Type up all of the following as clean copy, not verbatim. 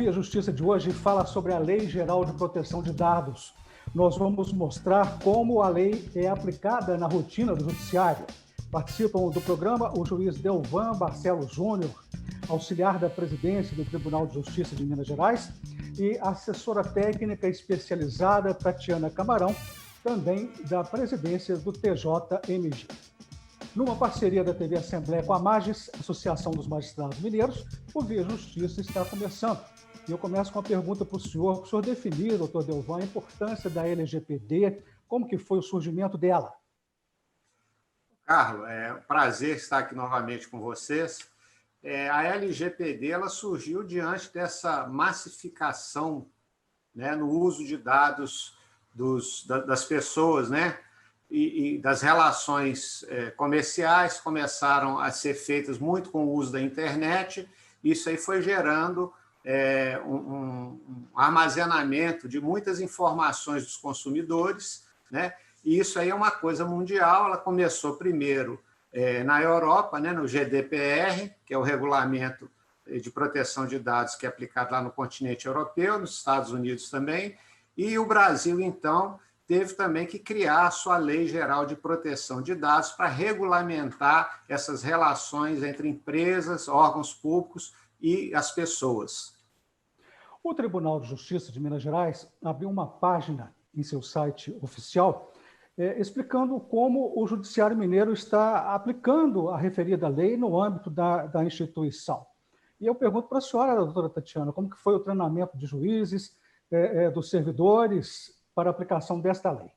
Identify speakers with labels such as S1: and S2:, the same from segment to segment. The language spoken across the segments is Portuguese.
S1: Via Justiça de hoje fala sobre a Lei Geral de Proteção de Dados. Nós vamos mostrar como a lei é aplicada na rotina do Judiciário. Participam do programa o juiz Delvan Barcelos Júnior, auxiliar da presidência do Tribunal de Justiça de Minas Gerais, e a assessora técnica especializada Tatiana Camarão, também da presidência do TJMG. Numa parceria da TV Assembleia com a MAGES, Associação dos Magistrados Mineiros, o Via Justiça está começando. E eu começo com uma pergunta para o senhor definir, doutor Delvan, a importância da LGPD, como que foi o surgimento dela?
S2: Carlos, é um prazer estar aqui novamente com vocês. A LGPD ela surgiu diante dessa massificação, né, no uso de dados das pessoas, né, e das relações comerciais começaram a ser feitas muito com o uso da internet. Isso aí foi gerando um armazenamento de muitas informações dos consumidores, né? E isso aí é uma coisa mundial. Ela começou primeiro na Europa, né, no GDPR, que é o Regulamento de Proteção de Dados, que é aplicado lá no continente europeu, nos Estados Unidos também, e o Brasil, então, teve também que criar a sua Lei Geral de Proteção de Dados para regulamentar essas relações entre empresas, órgãos públicos e as pessoas.
S1: O Tribunal de Justiça de Minas Gerais abriu uma página em seu site oficial explicando como o Judiciário Mineiro está aplicando a referida lei no âmbito da instituição. E eu pergunto para a senhora, doutora Tatiana, como que foi o treinamento de juízes, dos servidores, para a aplicação desta lei?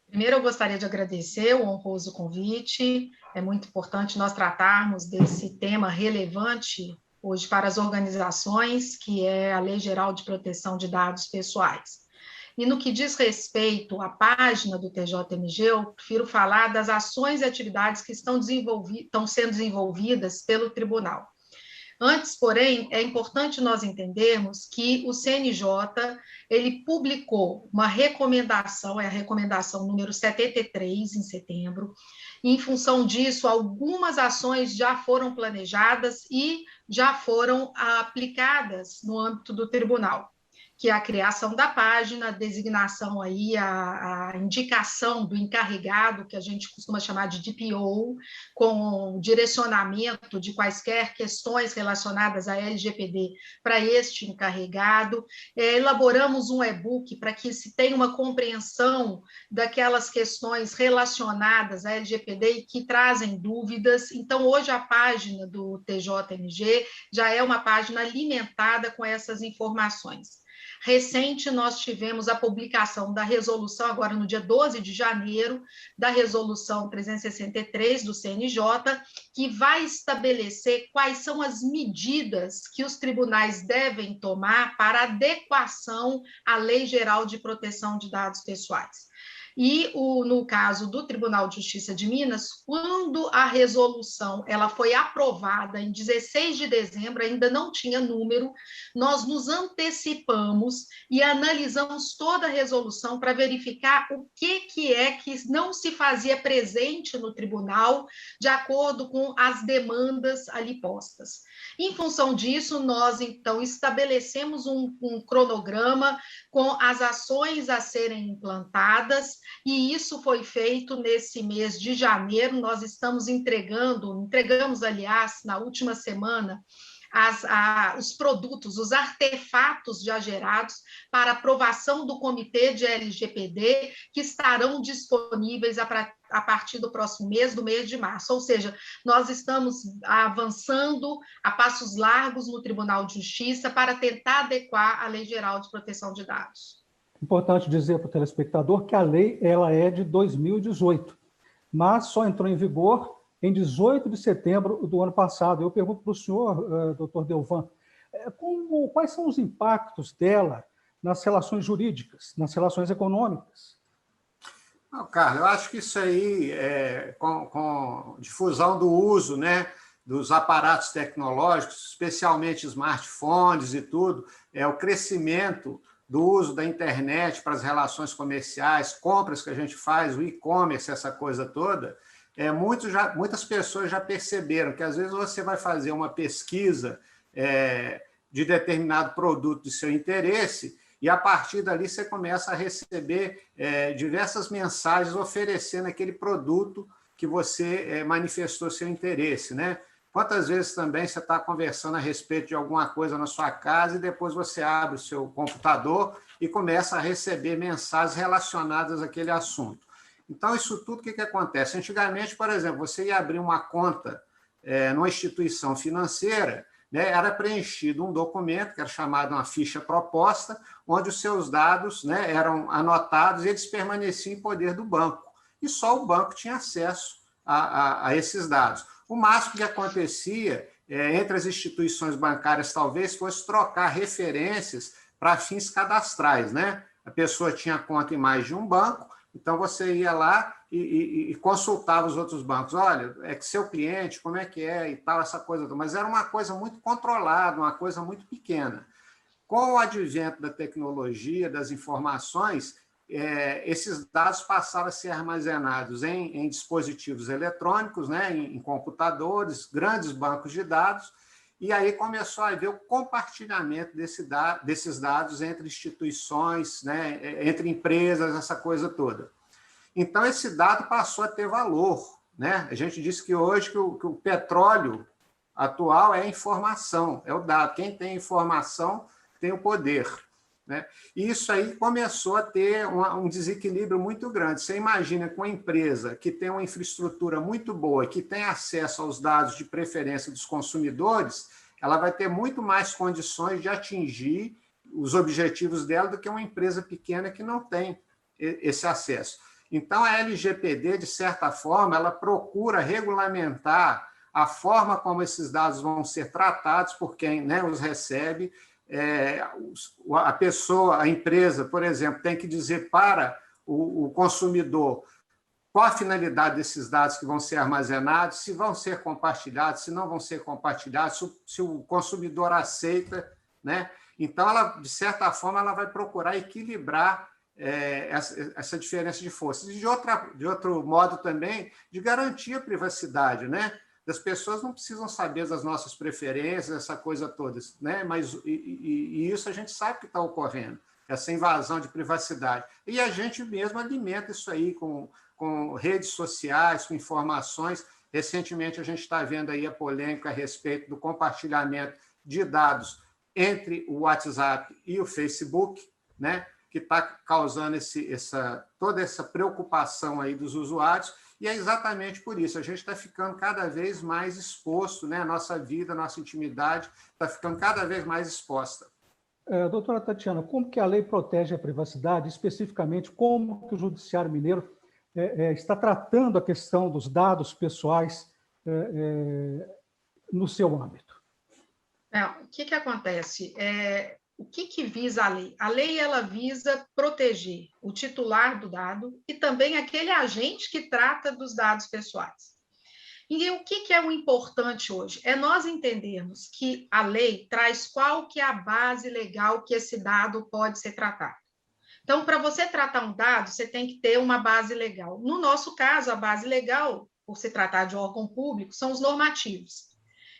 S3: Primeiro, eu gostaria de agradecer o honroso convite. É muito importante nós tratarmos desse tema relevante hoje para as organizações, que é a Lei Geral de Proteção de Dados Pessoais. E no que diz respeito à página do TJMG, eu prefiro falar das ações e atividades que estão sendo desenvolvidas pelo tribunal. Antes, porém, é importante nós entendermos que o CNJ, ele publicou uma recomendação, é a recomendação número 73, em setembro, e, em função disso, algumas ações já foram planejadas e já foram aplicadas no âmbito do tribunal, que é a criação da página, a designação aí, a indicação do encarregado, que a gente costuma chamar de DPO, com direcionamento de quaisquer questões relacionadas à LGPD para este encarregado. Elaboramos um e-book para que se tenha uma compreensão daquelas questões relacionadas à LGPD e que trazem dúvidas. Então, hoje a página do TJMG já é uma página alimentada com essas informações. Recente, nós tivemos a publicação da resolução, agora no dia 12 de janeiro, da resolução 363 do CNJ, que vai estabelecer quais são as medidas que os tribunais devem tomar para adequação à Lei Geral de Proteção de Dados Pessoais. E no caso do Tribunal de Justiça de Minas, quando a resolução ela foi aprovada em 16 de dezembro, ainda não tinha número, nós nos antecipamos e analisamos toda a resolução para verificar o que é que não se fazia presente no tribunal de acordo com as demandas ali postas. Em função disso, nós, então, estabelecemos um cronograma com as ações a serem implantadas, e isso foi feito nesse mês de janeiro. Nós estamos entregamos, aliás, na última semana, os produtos, os artefatos já gerados para aprovação do Comitê de LGPD, que estarão disponíveis a partir do próximo mês, do mês de março. Ou seja, nós estamos avançando a passos largos no Tribunal de Justiça para tentar adequar a Lei Geral de Proteção de Dados.
S1: Importante dizer para o telespectador que a lei ela é de 2018, mas só entrou em vigor em 18 de setembro do ano passado. Eu pergunto para o senhor, doutor Delvan, quais são os impactos dela nas relações jurídicas, nas relações econômicas?
S2: Não, Carlos, eu acho que isso aí, com difusão do uso, né, dos aparatos tecnológicos, especialmente smartphones e tudo, o crescimento do uso da internet para as relações comerciais, compras que a gente faz, o e-commerce, essa coisa toda, muitas pessoas já perceberam que, às vezes, você vai fazer uma pesquisa de determinado produto de seu interesse, e a partir dali você começa a receber diversas mensagens oferecendo aquele produto que você manifestou seu interesse, né? Quantas vezes também você está conversando a respeito de alguma coisa na sua casa e depois você abre o seu computador e começa a receber mensagens relacionadas àquele assunto. Então, isso tudo, o que acontece? Antigamente, por exemplo, você ia abrir uma conta numa instituição financeira, né, era preenchido um documento, que era chamado uma ficha proposta, onde os seus dados, né, eram anotados e eles permaneciam em poder do banco. E só o banco tinha acesso a esses dados. O máximo que acontecia entre as instituições bancárias, talvez, fosse trocar referências para fins cadastrais, né? A pessoa tinha conta em mais de um banco, então você ia lá e consultava os outros bancos. Olha, é que seu cliente, como é que é e tal, essa coisa toda. Mas era uma coisa muito controlada, uma coisa muito pequena. Com o advento da tecnologia, das informações, esses dados passaram a ser armazenados em dispositivos eletrônicos, né, em computadores, grandes bancos de dados, e aí começou a haver o compartilhamento desses dados entre instituições, né, entre empresas, essa coisa toda. Então, esse dado passou a ter valor, né? A gente disse que hoje que o petróleo atual é a informação, é o dado. Quem tem informação tem o poder, né? E isso aí começou a ter um desequilíbrio muito grande. Você imagina que uma empresa que tem uma infraestrutura muito boa, que tem acesso aos dados de preferência dos consumidores, ela vai ter muito mais condições de atingir os objetivos dela do que uma empresa pequena que não tem esse acesso. Então, a LGPD, de certa forma, ela procura regulamentar a forma como esses dados vão ser tratados por quem, né, os recebe. A pessoa, a empresa, por exemplo, tem que dizer para o consumidor qual a finalidade desses dados que vão ser armazenados, se vão ser compartilhados, se não vão ser compartilhados, se o consumidor aceita, né? Então, ela, de certa forma, ela vai procurar equilibrar essa diferença de forças. E, de outro modo, também, de garantir a privacidade, né? As pessoas não precisam saber das nossas preferências, essa coisa toda, né? Mas isso a gente sabe que está ocorrendo, essa invasão de privacidade. E a gente mesmo alimenta isso aí com redes sociais, com informações. Recentemente, a gente está vendo aí a polêmica a respeito do compartilhamento de dados entre o WhatsApp e o Facebook, né? Que está causando toda essa preocupação aí dos usuários, e é exatamente por isso, a gente está ficando cada vez mais exposto, né? A nossa vida, a nossa intimidade está ficando cada vez mais exposta.
S1: Doutora Tatiana, como que a lei protege a privacidade, especificamente como que o Judiciário Mineiro está tratando a questão dos dados pessoais no seu âmbito?
S3: O que acontece? O que visa a lei? A lei ela visa proteger o titular do dado e também aquele agente que trata dos dados pessoais. E o que é o importante hoje? É nós entendermos que a lei traz qual que é a base legal que esse dado pode ser tratado. Então, para você tratar um dado, você tem que ter uma base legal. No nosso caso, a base legal, por se tratar de órgão público, são os normativos.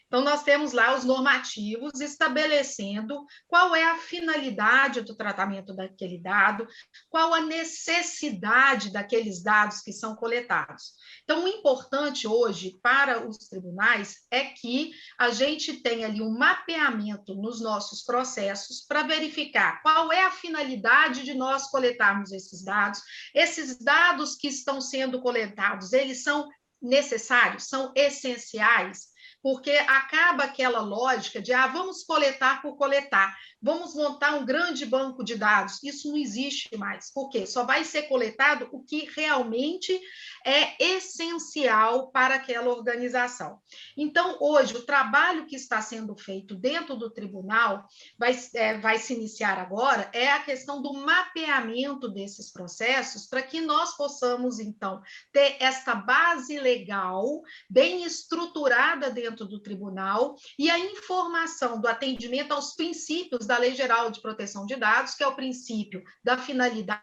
S3: Então, nós temos lá os normativos estabelecendo qual é a finalidade do tratamento daquele dado, qual a necessidade daqueles dados que são coletados. Então, o importante hoje para os tribunais é que a gente tenha ali um mapeamento nos nossos processos para verificar qual é a finalidade de nós coletarmos esses dados que estão sendo coletados, eles são necessários, são essenciais, porque acaba aquela lógica de vamos coletar por coletar, vamos montar um grande banco de dados. Isso não existe mais, porque só vai ser coletado o que realmente é essencial para aquela organização. Então, hoje, o trabalho que está sendo feito dentro do tribunal vai se iniciar agora, é a questão do mapeamento desses processos, para que nós possamos, então, ter esta base legal bem estruturada dentro do tribunal e a informação do atendimento aos princípios da Lei Geral de Proteção de Dados, que é o princípio da finalidade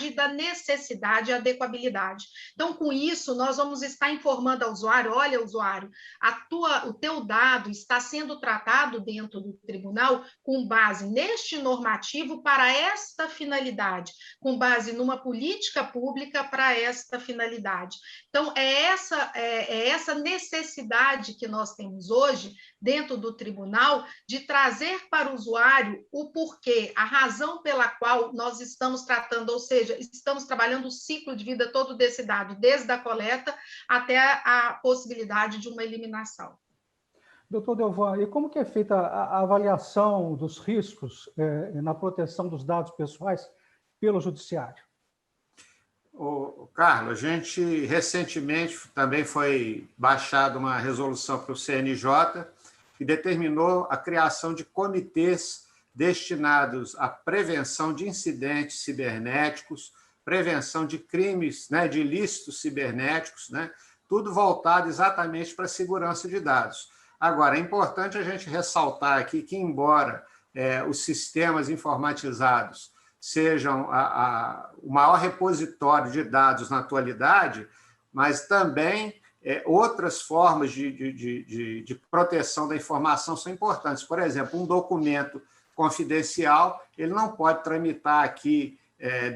S3: e da necessidade e adequabilidade. Então, com isso, nós vamos estar informando ao usuário, olha, usuário, o teu dado está sendo tratado dentro do tribunal com base neste normativo para esta finalidade, com base numa política pública para esta finalidade. Então, é essa necessidade que nós temos hoje dentro do tribunal de trazer para o usuário o porquê, a razão pela qual nós estamos tratando, ou seja, estamos trabalhando o ciclo de vida todo desse dado, desde a coleta até a possibilidade de uma eliminação.
S1: Doutor Delvan, e como que é feita a avaliação dos riscos na proteção dos dados pessoais pelo Judiciário?
S2: Carlos, a gente recentemente também foi baixada uma resolução para o CNJ que determinou a criação de comitês destinados à prevenção de incidentes cibernéticos, prevenção de crimes, né, de ilícitos cibernéticos, né, tudo voltado exatamente para a segurança de dados. Agora, é importante a gente ressaltar aqui que, embora os sistemas informatizados sejam o maior repositório de dados na atualidade, mas também outras formas de proteção da informação são importantes. Por exemplo, um documento confidencial, ele não pode tramitar aqui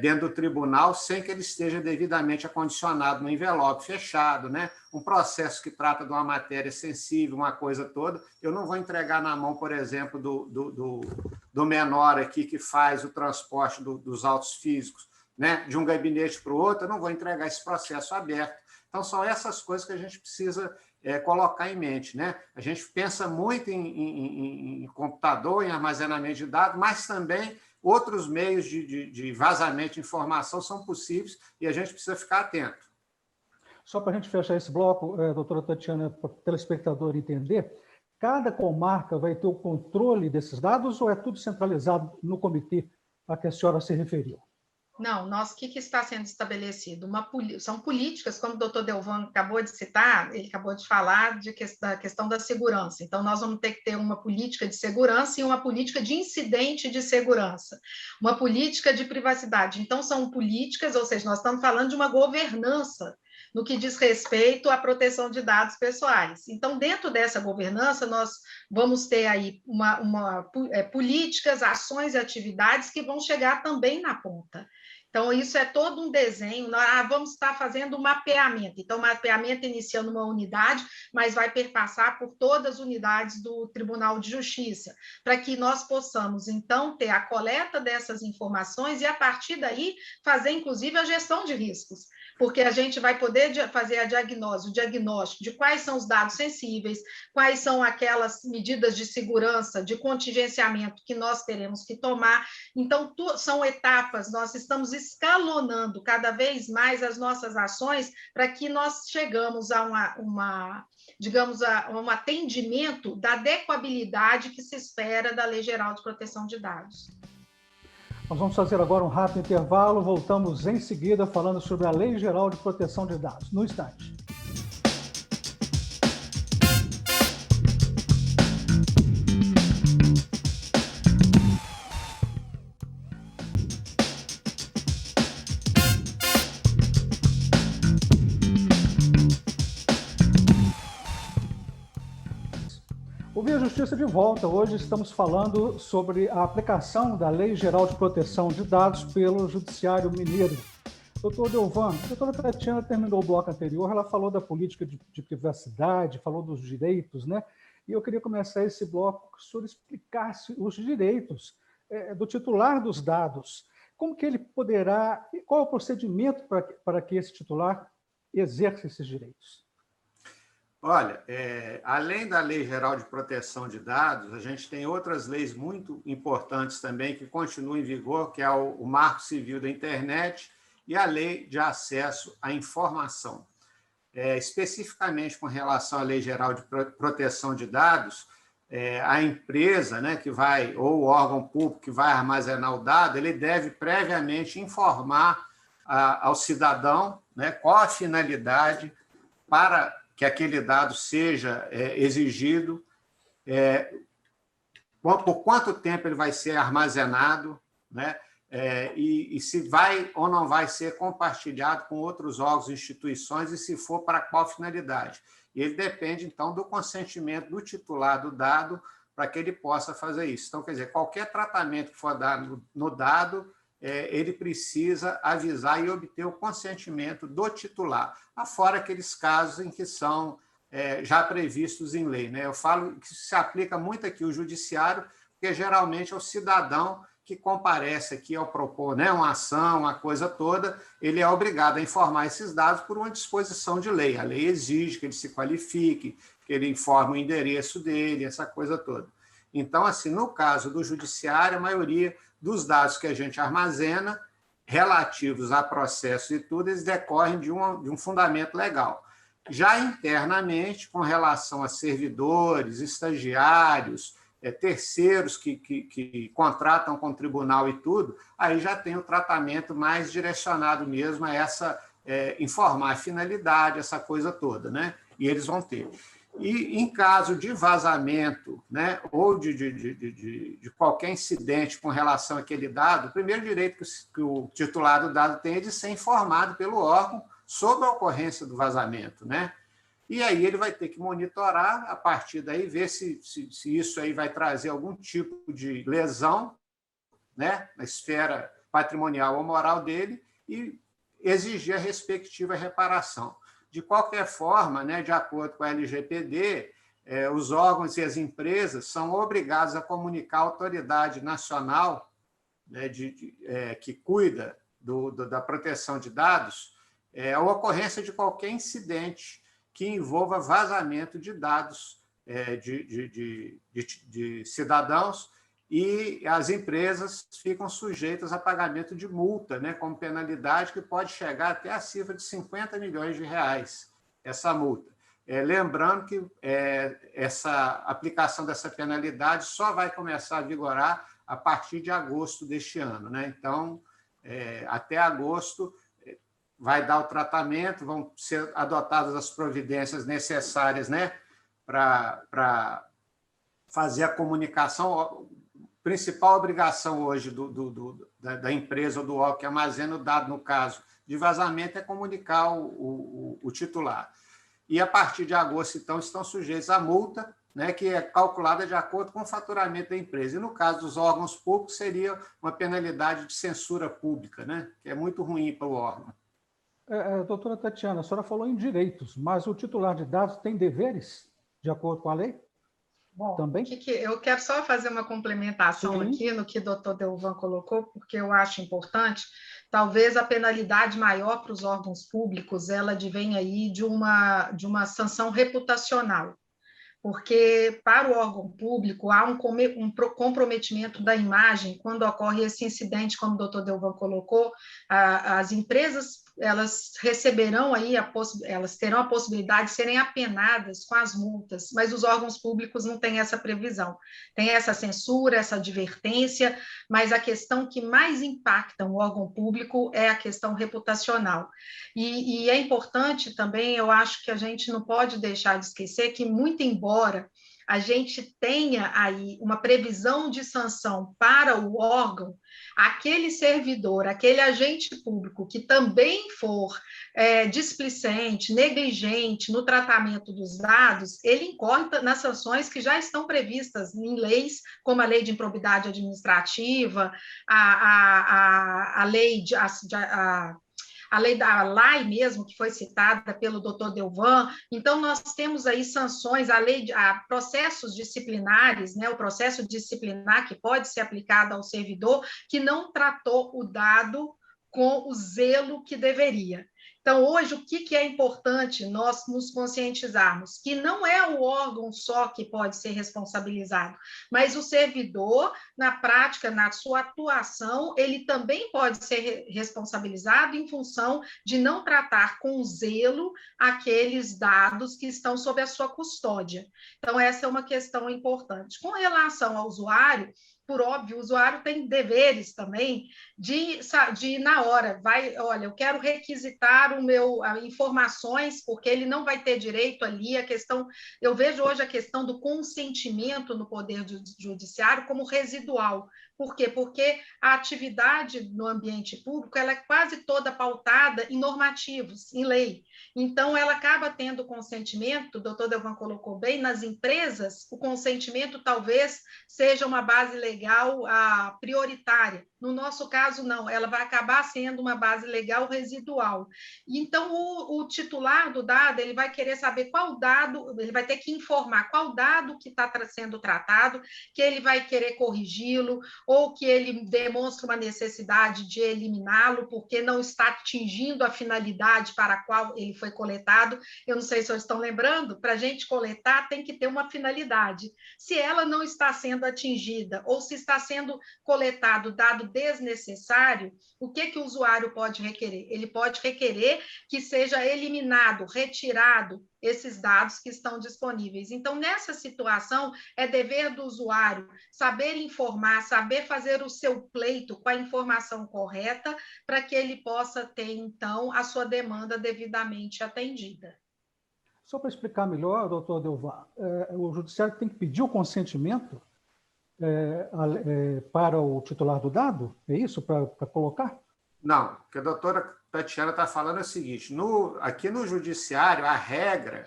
S2: dentro do tribunal sem que ele esteja devidamente acondicionado no envelope fechado, né? Um processo que trata de uma matéria sensível, uma coisa toda, eu não vou entregar na mão, por exemplo, do menor aqui que faz o transporte dos autos físicos, né? De um gabinete para o outro, eu não vou entregar esse processo aberto. Então, são essas coisas que a gente precisa colocar em mente, né? A gente pensa muito em computador, em armazenamento de dados, mas também outros meios de vazamento de informação são possíveis e a gente precisa ficar atento.
S1: Só para a gente fechar esse bloco, doutora Tatiana, para o telespectador entender, cada comarca vai ter o controle desses dados ou é tudo centralizado no comitê a que a senhora se referiu?
S3: Não, o que está sendo estabelecido? São políticas, como o doutor Delvan acabou de citar, ele acabou de falar da questão da segurança. Então, nós vamos ter que ter uma política de segurança e uma política de incidente de segurança, uma política de privacidade. Então, são políticas, ou seja, nós estamos falando de uma governança no que diz respeito à proteção de dados pessoais. Então, dentro dessa governança, nós vamos ter aí políticas, ações e atividades que vão chegar também na ponta. Então, isso é todo um desenho, nós vamos estar fazendo um mapeamento. Então, o mapeamento inicia numa unidade, mas vai perpassar por todas as unidades do Tribunal de Justiça, para que nós possamos, então, ter a coleta dessas informações e, a partir daí, fazer, inclusive, a gestão de riscos, porque a gente vai poder fazer o diagnóstico de quais são os dados sensíveis, quais são aquelas medidas de segurança, de contingenciamento que nós teremos que tomar. Então, são etapas, nós estamos escalonando cada vez mais as nossas ações para que nós chegamos a um atendimento da adequabilidade que se espera da Lei Geral de Proteção de Dados.
S1: Nós vamos fazer agora um rápido intervalo, voltamos em seguida falando sobre a Lei Geral de Proteção de Dados, no instante. Via Justiça de volta. Hoje estamos falando sobre a aplicação da Lei Geral de Proteção de Dados pelo Judiciário Mineiro. Doutor Delvan, a doutora Tatiana terminou o bloco anterior, ela falou da política de privacidade, falou dos direitos, né? E eu queria começar esse bloco que o senhor explicasse os direitos do titular dos dados. Como que ele poderá, qual é o procedimento para que esse titular exerça esses direitos?
S2: Olha, além da Lei Geral de Proteção de Dados, a gente tem outras leis muito importantes também que continuam em vigor, que é o Marco Civil da Internet e a Lei de Acesso à Informação. Especificamente com relação à Lei Geral de Proteção de Dados, a empresa, né, que vai, ou o órgão público que vai armazenar o dado, ele deve previamente informar ao cidadão, né, qual a finalidade para que aquele dado seja exigido, por quanto tempo ele vai ser armazenado, né? e se vai ou não vai ser compartilhado com outros órgãos e instituições e se for para qual finalidade. E ele depende, então, do consentimento do titular do dado para que ele possa fazer isso. Então, quer dizer, qualquer tratamento que for dado no dado, ele precisa avisar e obter o consentimento do titular, afora aqueles casos em que são já previstos em lei, né? Eu falo que se aplica muito aqui o judiciário, porque geralmente é o cidadão que comparece aqui ao propor, né, uma ação, uma coisa toda, ele é obrigado a informar esses dados por uma disposição de lei. A lei exige que ele se qualifique, que ele informe o endereço dele, essa coisa toda. Então, assim, no caso do judiciário, a maioria dos dados que a gente armazena, relativos a processos e tudo, eles decorrem de um fundamento legal. Já internamente, com relação a servidores, estagiários, terceiros que contratam com o tribunal e tudo, aí já tem o tratamento mais direcionado mesmo a essa informar a finalidade, essa coisa toda, né? E eles vão ter. E em caso de vazamento, né, ou de qualquer incidente com relação àquele dado, o primeiro direito que o titular do dado tem é de ser informado pelo órgão sobre a ocorrência do vazamento, né? E aí ele vai ter que monitorar, a partir daí, ver se isso aí vai trazer algum tipo de lesão, né, na esfera patrimonial ou moral dele e exigir a respectiva reparação. De qualquer forma, né, de acordo com a LGPD, os órgãos e as empresas são obrigados a comunicar à autoridade nacional, né, que cuida da proteção de dados, a ocorrência de qualquer incidente que envolva vazamento de dados de cidadãos, e as empresas ficam sujeitas a pagamento de multa, né, como penalidade, que pode chegar até a cifra de 50 milhões de reais, essa multa. Lembrando que essa aplicação dessa penalidade só vai começar a vigorar a partir de agosto deste ano, né? Então, até agosto, vai dar o tratamento, vão ser adotadas as providências necessárias, né, para fazer a comunicação. A principal obrigação hoje da empresa ou do órgão que armazena o dado, no caso de vazamento, é comunicar o titular. E, a partir de agosto, então, estão sujeitos à multa, né, que é calculada de acordo com o faturamento da empresa. E, no caso dos órgãos públicos, seria uma penalidade de censura pública, né, que é muito ruim para o órgão.
S1: Doutora Tatiana, a senhora falou em direitos, mas o titular de dados tem deveres, de acordo com a lei?
S3: Bom,
S1: também?
S3: Eu quero só fazer uma complementação aqui no que o doutor Delvan colocou, porque eu acho importante. Talvez a penalidade maior para os órgãos públicos, ela advém aí de uma sanção reputacional, porque para o órgão público há um comprometimento da imagem quando ocorre esse incidente, como o doutor Delvan colocou. As empresas, elas receberão aí, elas terão a possibilidade de serem apenadas com as multas, mas os órgãos públicos não têm essa previsão. Tem essa censura, essa advertência, mas a questão que mais impacta o órgão público é a questão reputacional. E é importante também, eu acho que a gente não pode deixar de esquecer que, muito embora a gente tenha aí uma previsão de sanção para o órgão, aquele servidor, aquele agente público que também for displicente, negligente no tratamento dos dados, ele incorre nas sanções que já estão previstas em leis, como a Lei de Improbidade Administrativa, a lei a lei da LAI mesmo, que foi citada pelo doutor Delvan. Então, nós temos aí sanções, processos disciplinares, né, o processo disciplinar que pode ser aplicado ao servidor que não tratou o dado com o zelo que deveria. Então, hoje, o que é importante nós nos conscientizarmos? Que não é o órgão só que pode ser responsabilizado, mas o servidor, na prática, na sua atuação, ele também pode ser responsabilizado em função de não tratar com zelo aqueles dados que estão sob a sua custódia. Então, essa é uma questão importante. Com relação ao usuário, por óbvio, o usuário tem deveres também de na hora, olha, eu quero requisitar informações, porque ele não vai ter direito ali, eu vejo hoje a questão do consentimento no Poder Judiciário como residual, Por quê? Porque a atividade no ambiente público ela é quase toda pautada em normativos, em lei. Então, ela acaba tendo consentimento, o doutor Delvan colocou bem, nas empresas, o consentimento talvez seja uma base legal prioritária. No nosso caso, não, ela vai acabar sendo uma base legal residual. Então, o titular do dado, ele vai querer saber qual dado, ele vai ter que informar qual dado que está sendo tratado, que ele vai querer corrigi-lo, ou que ele demonstra uma necessidade de eliminá-lo, porque não está atingindo a finalidade para a qual ele foi coletado. Eu não sei se vocês estão lembrando, para a gente coletar tem que ter uma finalidade. Se ela não está sendo atingida, ou se está sendo coletado dado desnecessário, o que o usuário pode requerer? Ele pode requerer que seja eliminado, retirado esses dados que estão disponíveis. Então, nessa situação, é dever do usuário saber informar, saber fazer o seu pleito com a informação correta para que ele possa ter, então, a sua demanda devidamente atendida.
S1: Só para explicar melhor, doutor Delvan, o judiciário tem que pedir o consentimento para o titular do dado? É isso, para colocar?
S2: Não, o que a doutora Tatiana está falando é o seguinte, aqui no judiciário, a regra,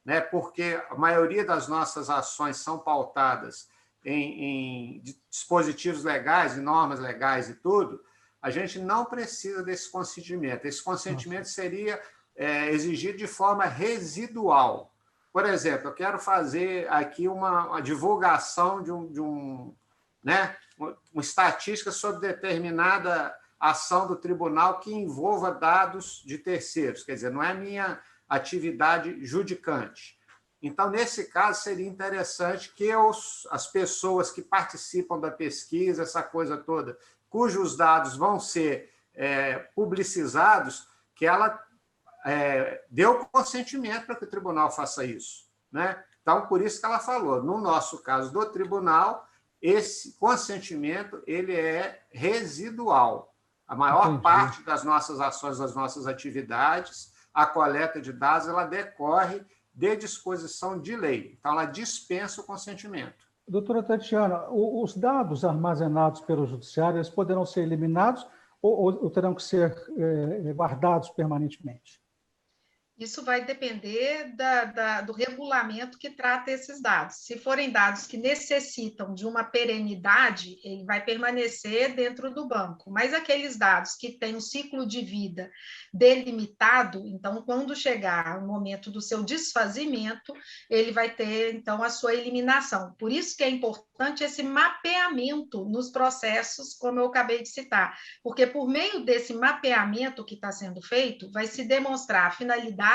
S2: né, porque a maioria das nossas ações são pautadas em dispositivos legais, em normas legais e tudo, a gente não precisa desse consentimento. Esse consentimento seria exigido de forma residual. Por exemplo, eu quero fazer aqui uma divulgação de uma estatística sobre determinada ação do tribunal que envolva dados de terceiros, quer dizer, não é minha atividade judicante. Então, nesse caso, seria interessante que as pessoas que participam da pesquisa, essa coisa toda, cujos dados vão ser publicizados, que ela dê o consentimento para que o tribunal faça isso, né? Então, por isso que ela falou, no nosso caso do tribunal, esse consentimento ele é residual. A maior parte das nossas ações, das nossas atividades, a coleta de dados, ela decorre de disposição de lei. Então, ela dispensa o consentimento.
S1: Doutora Tatiana, os dados armazenados pelo judiciário, eles poderão ser eliminados ou terão que ser guardados permanentemente?
S3: Isso vai depender do regulamento que trata esses dados. Se forem dados que necessitam de uma perenidade, ele vai permanecer dentro do banco. Mas aqueles dados que têm um ciclo de vida delimitado, então, quando chegar o momento do seu desfazimento, ele vai ter, então, a sua eliminação. Por isso que é importante esse mapeamento nos processos, como eu acabei de citar, porque por meio desse mapeamento que está sendo feito, vai se demonstrar a finalidade,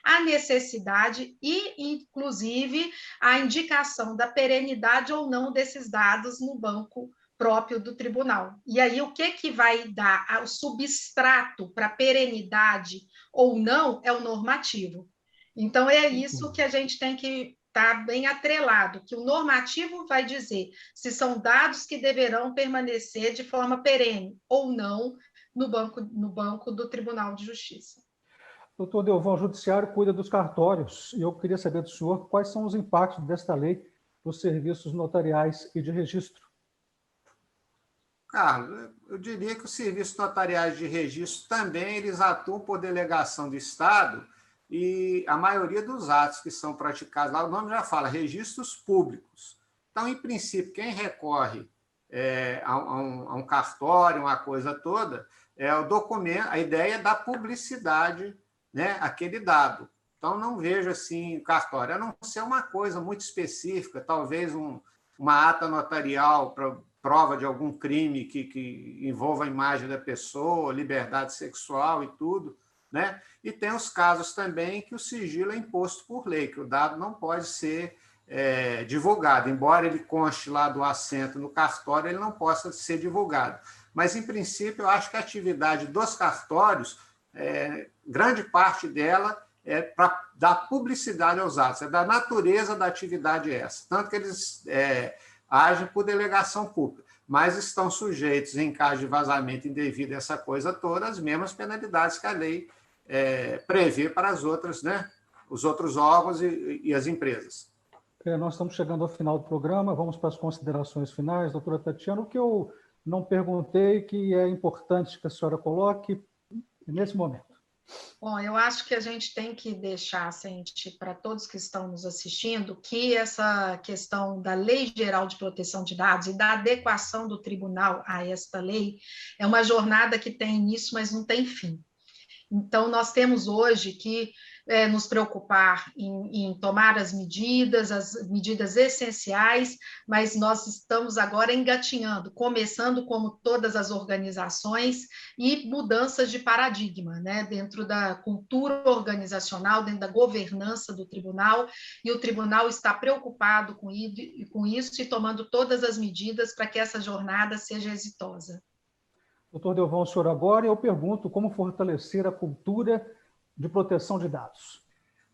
S3: a necessidade e, inclusive, a indicação da perenidade ou não desses dados no banco próprio do tribunal. E aí, o que vai dar o substrato para perenidade ou não é o normativo. Então, é isso que a gente tem que estar bem atrelado, que o normativo vai dizer se são dados que deverão permanecer de forma perene ou não no banco do Tribunal de Justiça.
S1: Doutor Delvan, o judiciário cuida dos cartórios e eu queria saber do senhor quais são os impactos desta lei nos serviços notariais e de registro.
S2: Carlos, eu diria que os serviços notariais de registro também eles atuam por delegação do Estado e a maioria dos atos que são praticados, lá o nome já fala, registros públicos. Então, em princípio, quem recorre a um cartório, uma coisa toda, o documento, a ideia é da publicidade, né, aquele dado. Então, não vejo assim cartório, a não ser uma coisa muito específica, talvez uma ata notarial para prova de algum crime que envolva a imagem da pessoa, liberdade sexual e tudo, né? E tem os casos também que o sigilo é imposto por lei, que o dado não pode ser divulgado, embora ele conste lá do assento no cartório, ele não possa ser divulgado. Mas, em princípio, eu acho que a atividade dos cartórios, grande parte dela é para dar publicidade aos atos, é da natureza da atividade essa. Tanto que eles agem por delegação pública, mas estão sujeitos, em caso de vazamento indevido, essa coisa toda, as mesmas penalidades que a lei prevê para as outras, né, os outros órgãos e as empresas.
S1: Nós estamos chegando ao final do programa, vamos para as considerações finais. Doutora Tatiana, o que eu não perguntei que é importante que a senhora coloque nesse momento.
S3: Bom, eu acho que a gente tem que deixar ciente para todos que estão nos assistindo que essa questão da Lei Geral de Proteção de Dados e da adequação do tribunal a esta lei é uma jornada que tem início, mas não tem fim. Então, nós temos hoje que nos preocupar em tomar as medidas essenciais, mas nós estamos agora engatinhando, começando como todas as organizações e mudanças de paradigma, né, dentro da cultura organizacional, dentro da governança do tribunal, e o tribunal está preocupado com isso e tomando todas as medidas para que essa jornada seja exitosa.
S1: Doutor Delvão, o senhor agora, eu pergunto como fortalecer a cultura de proteção de dados.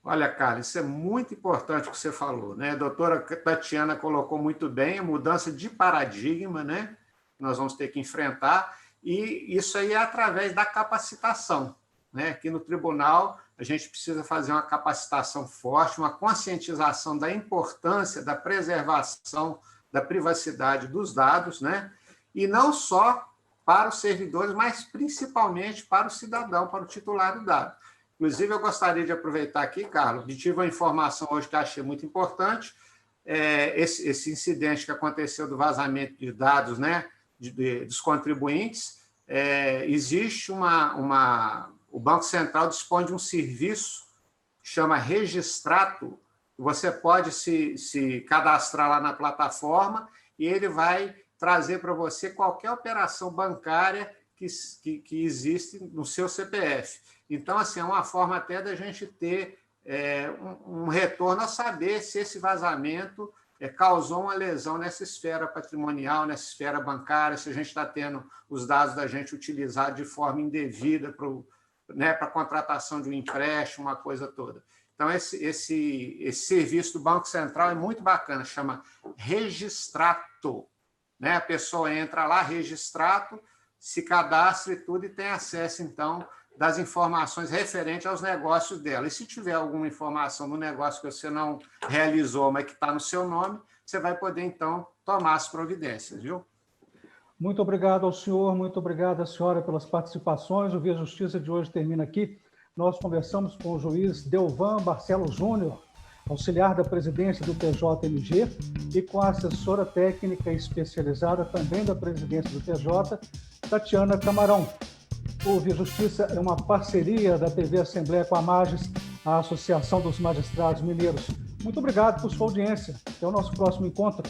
S2: Olha, Carla, isso é muito importante o que você falou, né? A doutora Tatiana colocou muito bem a mudança de paradigma, né? Nós vamos ter que enfrentar, e isso aí é através da capacitação, né? Aqui no tribunal, a gente precisa fazer uma capacitação forte, uma conscientização da importância da preservação da privacidade dos dados, né? E não só para os servidores, mas principalmente para o cidadão, para o titular do dado. Inclusive, eu gostaria de aproveitar aqui, Carlos, tive uma informação hoje que achei muito importante, esse incidente que aconteceu do vazamento de dados, né, dos contribuintes, existe o Banco Central dispõe de um serviço que chama Registrato, você pode se cadastrar lá na plataforma e ele vai trazer para você qualquer operação bancária que existe no seu CPF. Então, assim, é uma forma até da gente ter um retorno a saber se esse vazamento causou uma lesão nessa esfera patrimonial, nessa esfera bancária, se a gente está tendo os dados da gente utilizados de forma indevida para a contratação de um empréstimo, uma coisa toda. Então, esse serviço do Banco Central é muito bacana, chama Registrato. Né? A pessoa entra lá, Registrato, se cadastra e tudo, e tem acesso, então, das informações referentes aos negócios dela. E se tiver alguma informação no negócio que você não realizou, mas que está no seu nome, você vai poder, então, tomar as providências, viu?
S1: Muito obrigado ao senhor, muito obrigado à senhora pelas participações. O Via Justiça de hoje termina aqui. Nós conversamos com o juiz Delvan Barcelos Júnior, auxiliar da presidência do TJMG, e com a assessora técnica especializada também da presidência do TJ, Tatiana Camarão. O Via Justiça é uma parceria da TV Assembleia com a Magis, a Associação dos Magistrados Mineiros. Muito obrigado por sua audiência. Até o nosso próximo encontro.